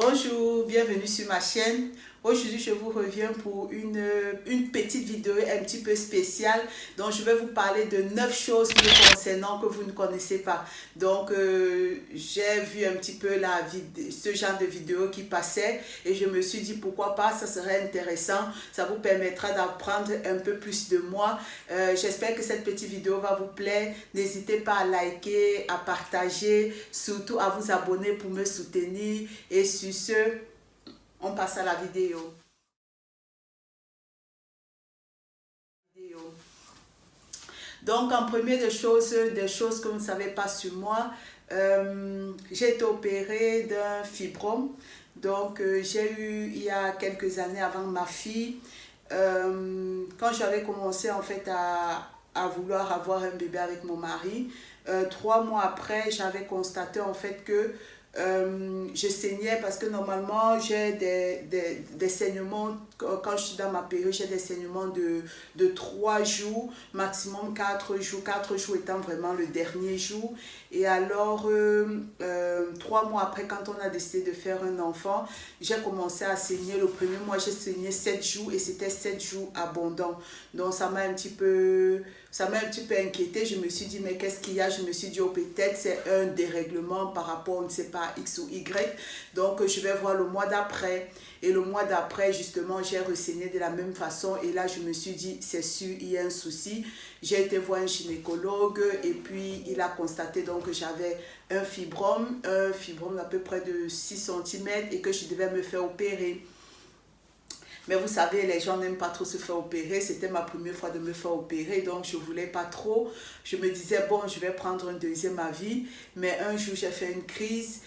Bonjour, bienvenue sur ma chaîne. Aujourd'hui, je vous reviens pour une petite vidéo un petit peu spéciale. Donc, je vais vous parler de 9 choses me concernant que vous ne connaissez pas. Donc, j'ai vu un petit peu ce genre de vidéo qui passait et je me suis dit pourquoi pas, ça serait intéressant. Ça vous permettra d'apprendre un peu plus de moi. J'espère que cette petite vidéo va vous plaire. N'hésitez pas à liker, à partager, surtout à vous abonner pour me soutenir. Et sur ce, on passe à la vidéo. Donc, en premier des choses que vous ne savez pas sur moi, j'ai été opérée d'un fibrome. Donc, j'ai eu, il y a quelques années avant ma fille, quand j'avais commencé en fait à vouloir avoir un bébé avec mon mari, 3 mois après, j'avais constaté en fait que je saignais parce que normalement j'ai des saignements, quand je suis dans ma période, j'ai des saignements de 3 jours, maximum 4 jours, 4 jours étant vraiment le dernier jour. Et alors, 3 mois après, quand on a décidé de faire un enfant, j'ai commencé à saigner. Le premier mois, j'ai saigné 7 jours et c'était 7 jours abondants. Donc, ça m'a un petit peu inquiétée. Je me suis dit, mais qu'est-ce qu'il y a? Je me suis dit, oh, peut-être c'est un dérèglement par rapport, on ne sait pas, X ou Y. Donc, je vais voir le mois d'après. Et le mois d'après, justement, j'ai resaigné de la même façon. Et là, je me suis dit, c'est sûr, il y a un souci. J'ai été voir un gynécologue et puis il a constaté donc que j'avais un fibrome d'à peu près de 6 cm et que je devais me faire opérer. Mais vous savez, les gens n'aiment pas trop se faire opérer. C'était ma première fois de me faire opérer, donc je ne voulais pas trop. Je me disais, bon, je vais prendre un deuxième avis. Mais un jour, j'ai fait une crise.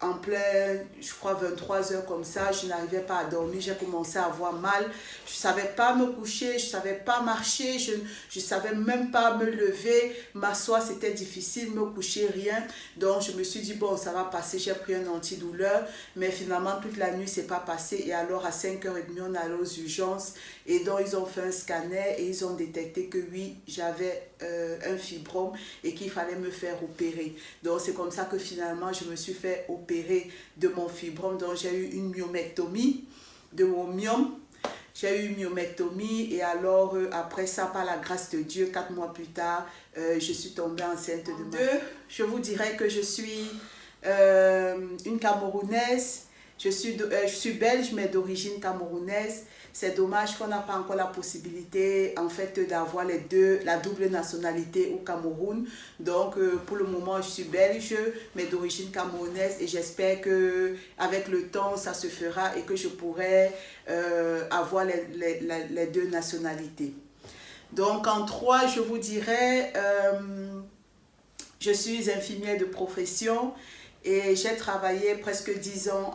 En plein, je crois 23 heures comme ça, je n'arrivais pas à dormir, j'ai commencé à avoir mal, je ne savais pas me coucher, je ne savais pas marcher, je ne savais même pas me lever, m'asseoir c'était difficile, me coucher rien. Donc je me suis dit bon, ça va passer, j'ai pris un antidouleur, mais finalement toute la nuit c'est pas passé. Et alors à 5h30 on est allé aux urgences et donc ils ont fait un scanner et ils ont détecté que oui, j'avais un fibrome et qu'il fallait me faire opérer. Donc c'est comme ça que finalement je me suis fait opérer de mon fibrome. Donc j'ai eu une myomectomie de mon myome. J'ai eu une myomectomie et alors après ça, par la grâce de Dieu, 4 mois plus tard, je suis tombée enceinte de ma fille. Je vous dirais que je suis une Camerounaise. Je suis belge mais d'origine camerounaise. C'est dommage qu'on n'a pas encore la possibilité en fait d'avoir la double nationalité au Cameroun. Donc pour le moment je suis belge mais d'origine camerounaise et j'espère que avec le temps ça se fera et que je pourrai avoir les deux nationalités. Donc en 3 je vous dirais, je suis infirmière de profession. Et j'ai travaillé presque 10 ans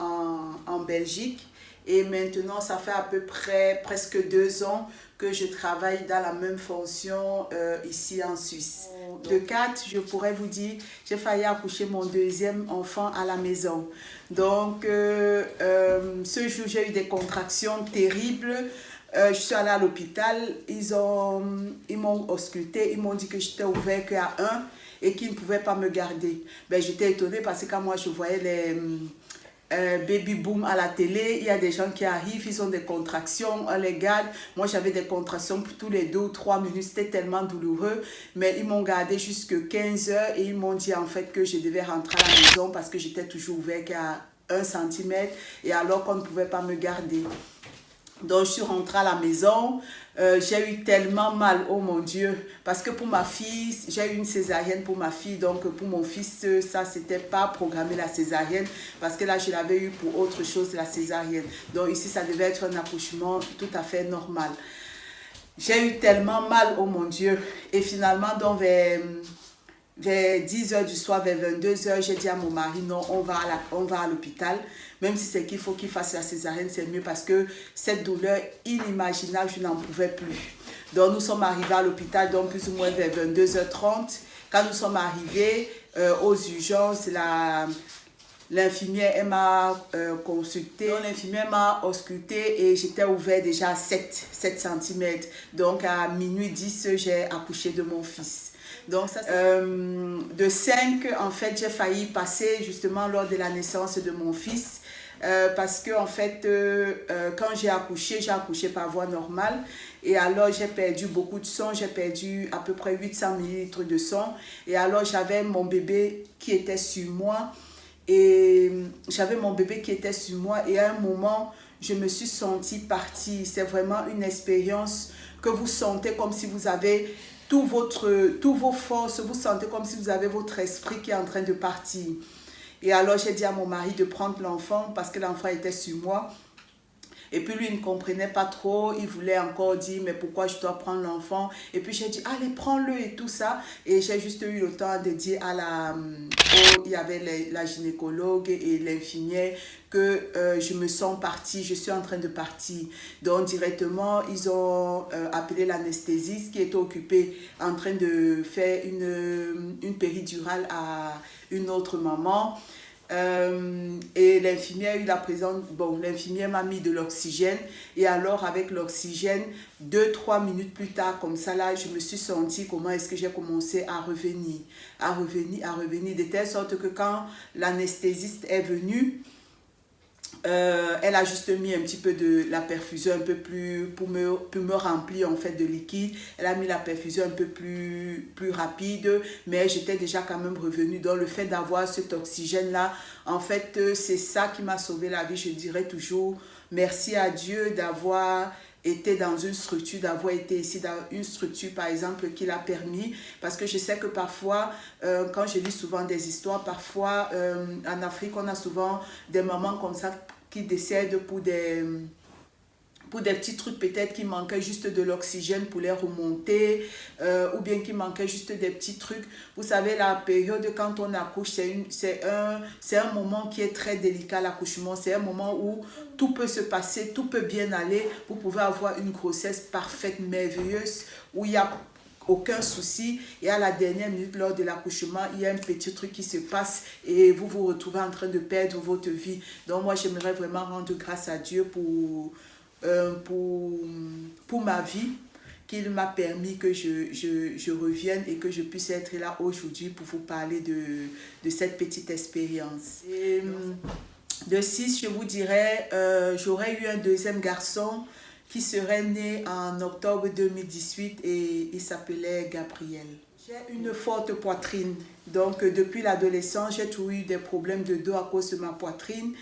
en Belgique. Et maintenant, ça fait à peu près presque 2 ans que je travaille dans la même fonction ici en Suisse. De 4, je pourrais vous dire, j'ai failli accoucher mon deuxième enfant à la maison. Donc, ce jour, j'ai eu des contractions terribles. Je suis allée à l'hôpital, ils m'ont ausculté, ils m'ont dit que j'étais ouverte qu'à 1 et qu'ils ne pouvaient pas me garder. Ben, j'étais étonnée parce que quand moi je voyais les baby boom à la télé, il y a des gens qui arrivent, ils ont des contractions, on les garde. Moi j'avais des contractions pour tous les 2 ou 3 minutes, c'était tellement douloureux. Mais ils m'ont gardé jusqu'à 15 heures et ils m'ont dit en fait que je devais rentrer à la maison parce que j'étais toujours ouverte qu'à 1 cm et alors qu'on ne pouvait pas me garder. Donc, je suis rentrée à la maison, j'ai eu tellement mal, oh mon Dieu, parce que pour ma fille, j'ai eu une césarienne pour ma fille, donc pour mon fils, ça, c'était pas programmé la césarienne, parce que là, je l'avais eu pour autre chose, la césarienne. Donc, ici, ça devait être un accouchement tout à fait normal. J'ai eu tellement mal, oh mon Dieu, et finalement, donc, vers 10 h du soir, vers 22 h, j'ai dit à mon mari, non, on va à l'hôpital. Même si c'est qu'il faut qu'il fasse la césarienne, c'est mieux parce que cette douleur inimaginable, je n'en pouvais plus. Donc nous sommes arrivés à l'hôpital, donc plus ou moins vers 22 h 30. Quand nous sommes arrivés aux urgences, l'infirmière, elle m'a consulté. L'infirmière m'a ausculté et j'étais ouverte déjà à 7 cm. Donc à minuit 10, j'ai accouché de mon fils. Donc ça, de 5, en fait, j'ai failli passer justement lors de la naissance de mon fils. Parce que en fait, quand j'ai accouché par voie normale. Et alors, j'ai perdu beaucoup de sang. J'ai perdu à peu près 800 ml de sang. Et alors, j'avais mon bébé qui était sur moi. Et à un moment, je me suis sentie partie. C'est vraiment une expérience que vous sentez comme si vous avez toutes vos forces. Vous sentez comme si vous avez votre esprit qui est en train de partir. Et alors, j'ai dit à mon mari de prendre l'enfant parce que l'enfant était sur moi. Et puis lui, il ne comprenait pas trop. Il voulait encore dire, mais pourquoi je dois prendre l'enfant? Et puis j'ai dit, allez, prends-le et tout ça. Et j'ai juste eu le temps de dire il y avait la gynécologue et l'infirmière que je me sens partie, je suis en train de partir. Donc directement, ils ont appelé l'anesthésiste qui était occupé en train de faire une péridurale à une autre maman. Et l'infirmière l'infirmière m'a mis de l'oxygène et alors avec l'oxygène 2-3 minutes plus tard comme ça là je me suis sentie comment est-ce que j'ai commencé à revenir de telle sorte que quand l'anesthésiste est venue, elle a juste mis un petit peu de la perfusion un peu plus pour me remplir en fait de liquide. Elle a mis la perfusion un peu plus rapide, mais j'étais déjà quand même revenue. Donc le fait d'avoir cet oxygène là, en fait c'est ça qui m'a sauvé la vie. Je dirais toujours merci à Dieu d'avoir été dans une structure, d'avoir été ici dans une structure par exemple qui l'a permis, parce que je sais que parfois quand je lis souvent des histoires, parfois en Afrique on a souvent des mamans comme ça qui décèdent pour des petits trucs peut-être qui manquaient juste de l'oxygène pour les remonter, ou bien qui manquaient juste des petits trucs. Vous savez, la période quand on accouche, c'est un moment qui est très délicat, l'accouchement. C'est un moment où tout peut se passer, tout peut bien aller. Vous pouvez avoir une grossesse parfaite, merveilleuse, où il y a aucun souci et à la dernière minute lors de l'accouchement il y a un petit truc qui se passe et vous vous retrouvez en train de perdre votre vie. Donc moi j'aimerais vraiment rendre grâce à Dieu pour ma vie, qu'il m'a permis que je revienne et que je puisse être là aujourd'hui pour vous parler de cette petite expérience. Et, de 6, je vous dirais, j'aurais eu un deuxième garçon qui serait né en octobre 2018 et il s'appelait Gabriel. J'ai une forte poitrine, donc depuis l'adolescence, j'ai toujours eu des problèmes de dos à cause de ma poitrine.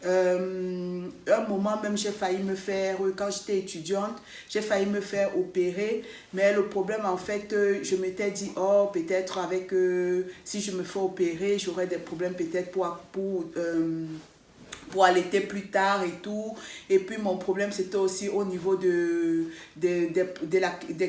Un moment même, j'ai failli me faire, quand j'étais étudiante, j'ai failli me faire opérer, mais le problème en fait, je m'étais dit, oh peut-être avec, si je me fais opérer, j'aurai des problèmes peut-être pour allaiter plus tard et tout. Et puis mon problème c'était aussi au niveau des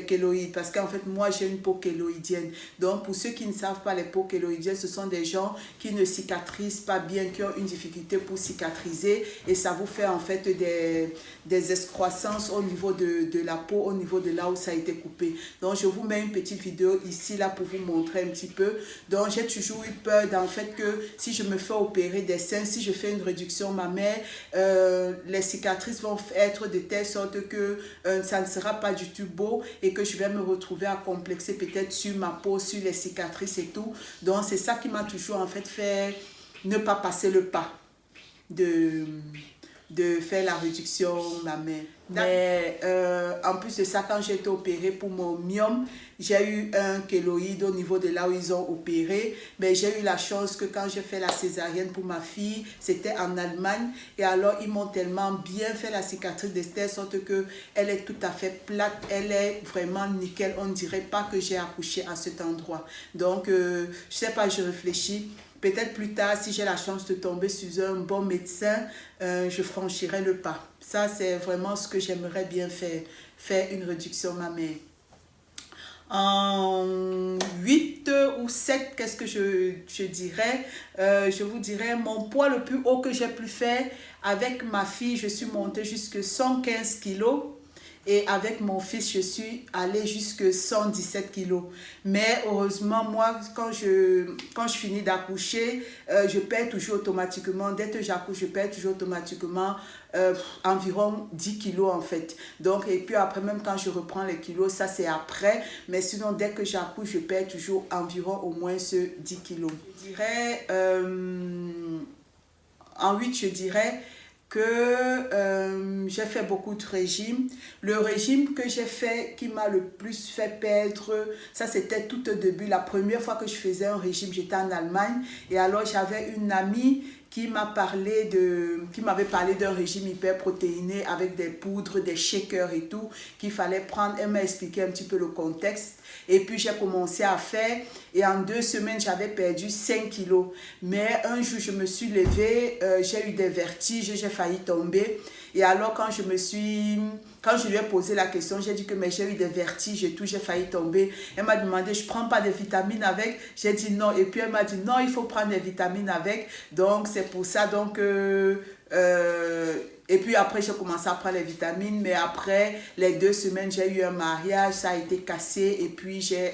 kéloïdes, parce qu'en fait moi j'ai une peau kéloïdienne. Donc pour ceux qui ne savent pas, les peaux kéloïdiennes, ce sont des gens qui ne cicatrisent pas bien, qui ont une difficulté pour cicatriser et ça vous fait en fait des excroissances au niveau de la peau, au niveau de là où ça a été coupé. Donc je vous mets une petite vidéo ici là pour vous montrer un petit peu. Donc j'ai toujours eu peur d'en fait que si je me fais opérer des seins, si je fais une réduction mammaire, les cicatrices vont être de telle sorte que ça ne sera pas du tout beau et que je vais me retrouver à complexer peut-être sur ma peau, sur les cicatrices et tout. Donc c'est ça qui m'a toujours en fait fait ne pas passer le pas de faire la réduction mammaire. Mais en plus de ça, quand j'ai été opérée pour mon myome, j'ai eu un kéloïde au niveau de là où ils ont opéré. Mais j'ai eu la chance que quand j'ai fait la césarienne pour ma fille, c'était en Allemagne. Et alors, ils m'ont tellement bien fait la cicatrice de telle sorte qu'elle est tout à fait plate. Elle est vraiment nickel. On ne dirait pas que j'ai accouché à cet endroit. Donc, je ne sais pas, je réfléchis. Peut-être plus tard, si j'ai la chance de tomber sur un bon médecin, je franchirai le pas. Ça, c'est vraiment ce que j'aimerais bien faire une réduction mammaire. En 8 ou 7, qu'est-ce que je dirais? Je vous dirais mon poids le plus haut que j'ai pu faire avec ma fille, je suis montée jusqu'à 115 kilos. Et avec mon fils, je suis allée jusqu'à 117 kilos. Mais heureusement, moi, quand je finis d'accoucher, je perds toujours automatiquement. Dès que j'accouche, je perds toujours automatiquement environ 10 kilos en fait. Donc, et puis après, même quand je reprends les kilos, ça c'est après. Mais sinon, dès que j'accouche, je perds toujours environ au moins ce 10 kilos. Je dirais, en 8, je dirais que j'ai fait beaucoup de régimes. Le régime que j'ai fait, qui m'a le plus fait perdre, ça c'était tout au début. La première fois que je faisais un régime, j'étais en Allemagne. Et alors j'avais une amie qui m'avait parlé d'un régime hyperprotéiné avec des poudres, des shakers et tout, qu'il fallait prendre. Elle m'a expliqué un petit peu le contexte. Et puis j'ai commencé à faire et en 2 semaines, j'avais perdu 5 kilos. Mais un jour, je me suis levée, j'ai eu des vertiges, j'ai failli tomber. Et alors, quand je lui ai posé la question, j'ai dit que mais j'ai eu des vertiges et tout, j'ai failli tomber. Elle m'a demandé, je ne prends pas de vitamines avec. J'ai dit non. Et puis, elle m'a dit non, il faut prendre des vitamines avec. Donc, c'est pour ça. Donc, et puis après, j'ai commencé à prendre les vitamines. Mais après les 2 semaines, j'ai eu un mariage, ça a été cassé et puis j'ai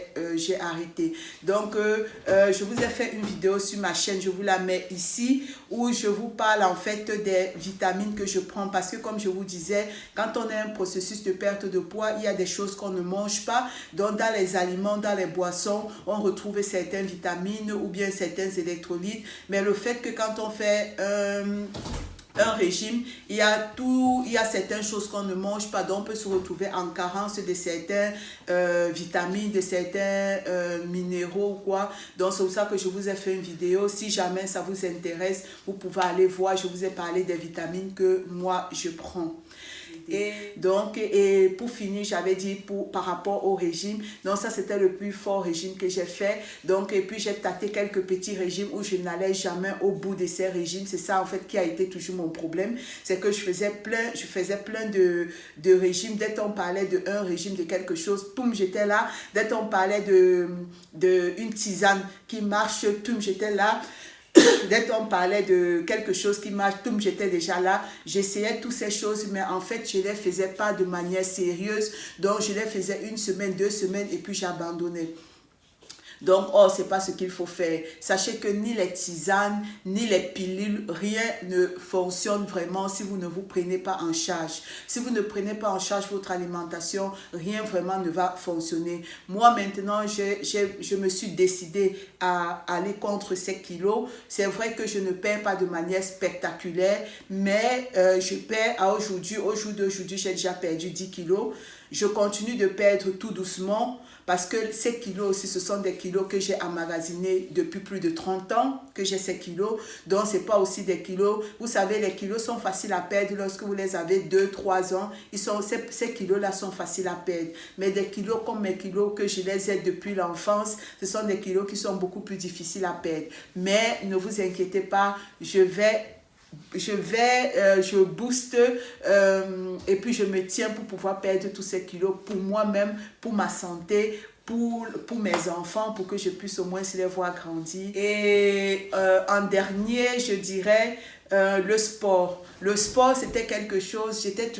arrêté. Donc, je vous ai fait une vidéo sur ma chaîne, je vous la mets ici, où je vous parle en fait des vitamines que je prends. Parce que comme je vous disais, quand on a un processus de perte de poids, il y a des choses qu'on ne mange pas. Donc, dans les aliments, dans les boissons, on retrouve certaines vitamines ou bien certains électrolytes. Mais le fait que quand on fait un régime, il y a certaines choses qu'on ne mange pas, donc on peut se retrouver en carence de certaines vitamines, de certains minéraux ou quoi. Donc c'est pour ça que je vous ai fait une vidéo. Si jamais ça vous intéresse, vous pouvez aller voir. Je vous ai parlé des vitamines que moi je prends. Et donc, et pour finir, j'avais dit par rapport au régime, donc ça c'était le plus fort régime que j'ai fait. Donc, et puis j'ai tâté quelques petits régimes où je n'allais jamais au bout de ces régimes. C'est ça en fait qui a été toujours mon problème. C'est que je faisais plein de régimes. Dès qu'on parlait d'un régime, de quelque chose, toum, j'étais là. Dès qu'on parlait une tisane qui marche, toum, j'étais là. Dès qu'on parlait de quelque chose qui marche, j'étais déjà là. J'essayais toutes ces choses, mais en fait, je ne les faisais pas de manière sérieuse. Donc, je les faisais 1 semaine, 2 semaines et puis j'abandonnais. Donc, c'est pas ce qu'il faut faire. Sachez que ni les tisanes, ni les pilules, rien ne fonctionne vraiment si vous ne vous prenez pas en charge. Si vous ne prenez pas en charge votre alimentation, rien vraiment ne va fonctionner. Moi, maintenant, je me suis décidée à aller contre ces kilos. C'est vrai que je ne perds pas de manière spectaculaire, mais je perds au jour d'aujourd'hui, j'ai déjà perdu 10 kilos. Je continue de perdre tout doucement parce que ces kilos aussi, ce sont des kilos que j'ai emmagasinés depuis plus de 30 ans que j'ai ces kilos. Donc, ce n'est pas aussi des kilos. Vous savez, les kilos sont faciles à perdre lorsque vous les avez 2-3 ans. Ces kilos-là sont faciles à perdre. Mais des kilos comme mes kilos que je les ai depuis l'enfance, ce sont des kilos qui sont beaucoup plus difficiles à perdre. Mais ne vous inquiétez pas, je booste et puis je me tiens pour pouvoir perdre tous ces kilos pour moi-même, pour ma santé, pour mes enfants, pour que je puisse au moins les voir grandir. Et en dernier, je dirais le sport. Le sport, c'était quelque chose, j'étais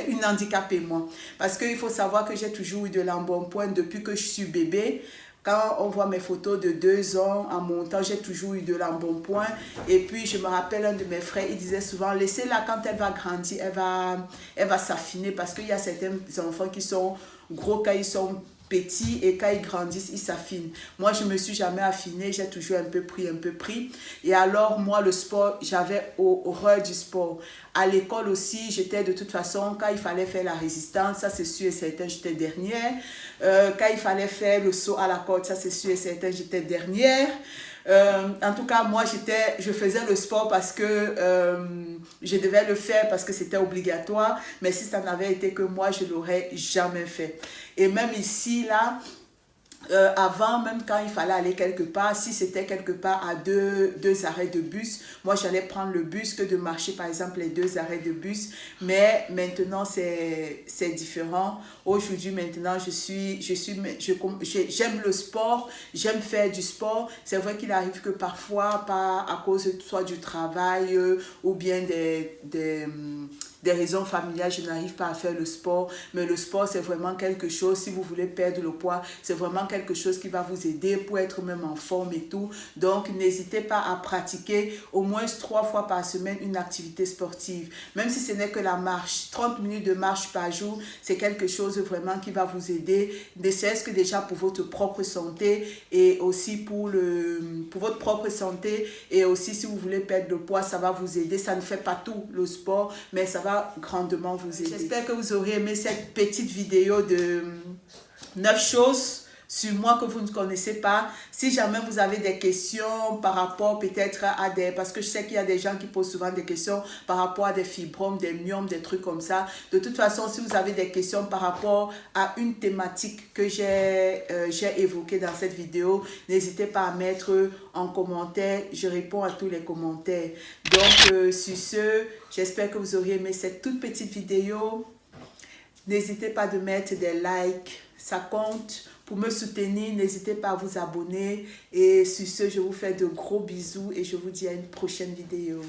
une handicapée moi. Parce qu'il faut savoir que j'ai toujours eu de l'embonpoint depuis que je suis bébé. Quand on voit mes photos de 2 ans en montant, j'ai toujours eu de l'embonpoint. Et puis, je me rappelle, un de mes frères, il disait souvent, laissez-la quand elle va grandir, elle va s'affiner. Parce qu'il y a certains enfants qui sont gros quand ils sont petits et quand ils grandissent, ils s'affinent. Moi, je ne me suis jamais affinée, j'ai toujours un peu pris. Et alors, moi, le sport, j'avais horreur du sport. À l'école aussi, j'étais de toute façon, quand il fallait faire la résistance, ça c'est sûr et certain, j'étais dernière. Quand il fallait faire le saut à la corde, ça c'est sûr et certain, j'étais dernière. En tout cas, moi, je faisais le sport parce que je devais le faire parce que c'était obligatoire. Mais si ça n'avait été que moi, je ne l'aurais jamais fait. Et même ici, là, avant, même quand il fallait aller quelque part, si c'était quelque part à deux arrêts de bus, moi j'allais prendre le bus que de marcher par exemple les 2 arrêts de bus. Mais maintenant c'est différent. Aujourd'hui maintenant j'aime le sport, j'aime faire du sport. C'est vrai qu'il arrive que parfois, pas à cause soit du travail ou bien des des raisons familiales, je n'arrive pas à faire le sport. Mais le sport, c'est vraiment quelque chose, si vous voulez perdre le poids, c'est vraiment quelque chose qui va vous aider pour être même en forme et tout. Donc, n'hésitez pas à pratiquer au moins 3 fois par semaine une activité sportive. Même si ce n'est que la marche, 30 minutes de marche par jour, c'est quelque chose vraiment qui va vous aider. Ne serait-ce que déjà pour votre propre santé et aussi pour votre propre santé et aussi si vous voulez perdre le poids, ça va vous aider. Ça ne fait pas tout le sport, mais ça va grandement vous aider. J'espère que vous aurez aimé cette petite vidéo de 9 choses sur moi que vous ne connaissez pas. Si jamais vous avez des questions par rapport peut-être à des... Parce que je sais qu'il y a des gens qui posent souvent des questions par rapport à des fibromes, des myomes, des trucs comme ça. De toute façon, si vous avez des questions par rapport à une thématique que j'ai évoquée dans cette vidéo, n'hésitez pas à mettre en commentaire. Je réponds à tous les commentaires. Donc, sur ce, j'espère que vous aurez aimé cette toute petite vidéo. N'hésitez pas de mettre des likes, ça compte. Pour me soutenir, n'hésitez pas à vous abonner. Et sur ce, je vous fais de gros bisous et je vous dis à une prochaine vidéo.